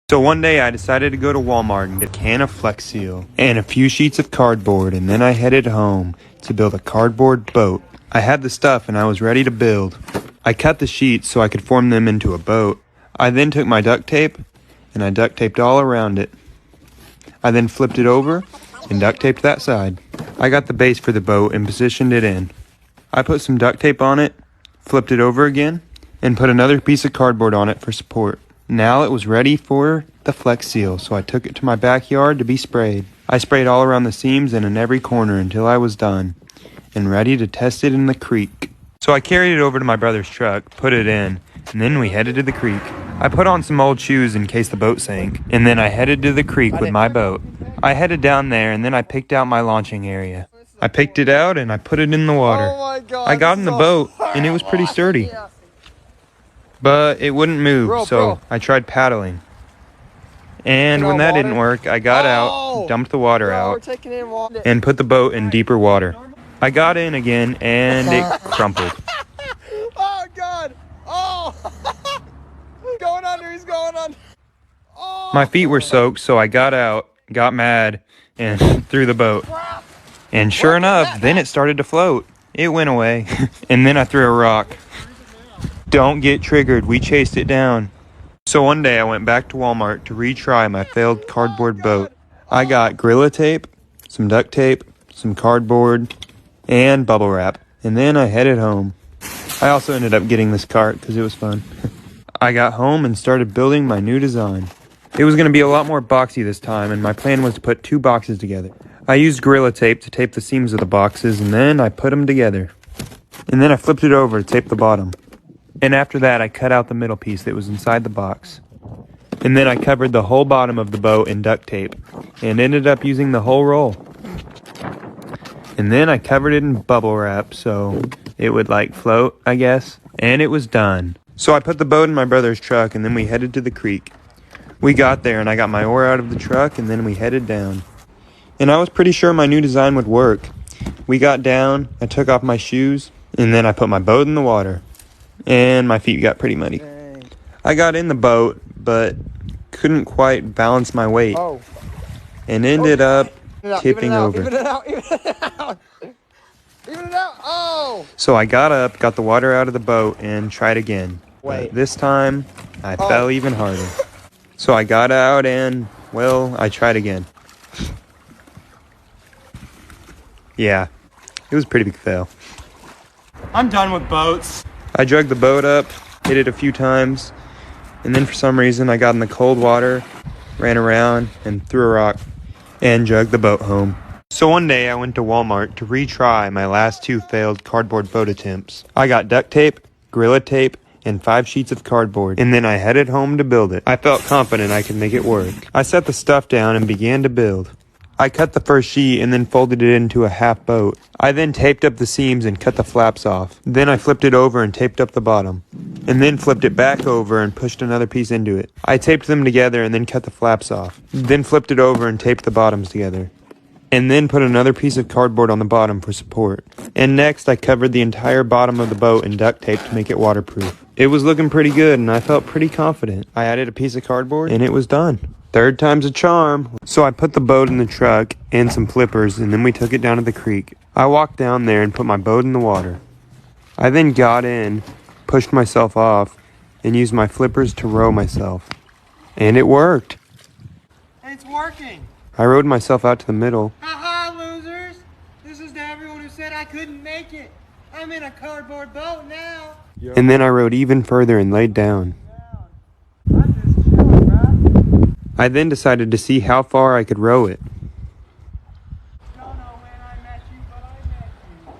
So one day I decided to go to Walmart and get a can of Flex Seal and a few sheets of cardboard, and then I headed home to build a cardboard boat. I had the stuff and I was ready to build. I cut the sheets so I could form them into a boat. I then took my duct tape and I duct taped all around it. I then flipped it over and duct taped that side. I got the base for the boat and positioned it in. I put some duct tape on it, flipped it over again, and put another piece of cardboard on it for support. Now it was ready for the Flex Seal, so I took it to my backyard to be sprayed. I sprayed all around the seams and in every corner until I was done and ready to test it in the creek. So I carried it over to my brother's truck, put it in, and then we headed to the creek. I put on some old shoes in case the boat sank, and then I headed to the creek with my boat. I headed down there and then I picked out my launching area. I picked it out and I put it in the water. Oh my God, I got in the boat and it was pretty sturdy. But it wouldn't move, so I tried paddling. And when that didn't work, I got out, dumped the water out, and put the boat in deeper water. I got in again and it crumpled. Oh God! Oh! He's going under, he's going under. Oh! My feet were soaked, so I got out, got mad, and threw the boat. And sure enough, then it started to float. It went away. And then I threw a rock. Don't get triggered, we chased it down. So one day I went back to Walmart to retry my failed cardboard boat. I got Gorilla Tape, some duct tape, some cardboard, and bubble wrap. And then I headed home. I also ended up getting this cart because it was fun. I got home and started building my new design. It was going to be a lot more boxy this time, and my plan was to put 2 boxes together. I used Gorilla Tape to tape the seams of the boxes, and then I put them together. And then I flipped it over to tape the bottom. And after that, I cut out the middle piece that was inside the box. And then I covered the whole bottom of the boat in duct tape and ended up using the whole roll. And then I covered it in bubble wrap so it would like float, I guess. And it was done. So I put the boat in my brother's truck and then we headed to the creek. We got there and I got my oar out of the truck and then we headed down. And I was pretty sure my new design would work. We got down, I took off my shoes, and then I put my boat in the water. And my feet got pretty muddy. Dang. I got in the boat, but couldn't quite balance my weight. And ended up tipping over. Even it out. Even it out. Oh! So I got up, got the water out of the boat, and tried again. But this time, I fell even harder. So I got out and, well, I tried again. Yeah, it was a pretty big fail. I'm done with boats. I dragged the boat up, hit it a few times, and then for some reason I got in the cold water, ran around, and threw a rock, and dragged the boat home. So one day I went to Walmart to retry my last 2 failed cardboard boat attempts. I got duct tape, Gorilla Tape, and 5 sheets of cardboard, and then I headed home to build it. I felt confident I could make it work. I set the stuff down and began to build. I cut the first sheet and then folded it into a half boat. I then taped up the seams and cut the flaps off. Then I flipped it over and taped up the bottom. And then flipped it back over and pushed another piece into it. I taped them together and then cut the flaps off. Then flipped it over and taped the bottoms together. And then put another piece of cardboard on the bottom for support. And next I covered the entire bottom of the boat in duct tape to make it waterproof. It was looking pretty good and I felt pretty confident. I added a piece of cardboard and it was done. 3rd time's a charm. So I put the boat in the truck and some flippers and then we took it down to the creek. I walked down there and put my boat in the water. I then got in, pushed myself off, and used my flippers to row myself. And it worked. It's working. I rowed myself out to the middle. Haha, losers. This is to everyone who said I couldn't make it. I'm in a cardboard boat now. And then I rowed even further and laid down. I'm just chilling, bro. I then decided to see how far I could row it. Don't know when I met you, but I met you.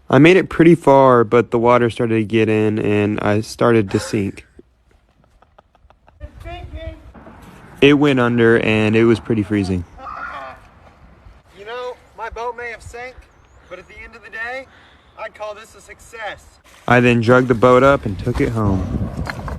I made it pretty far, but the water started to get in and I started to sink. It's sinking. It went under and it was pretty freezing. You know, my boat may have sank, but at the end of the day, I'd call this a success. I then dragged the boat up and took it home.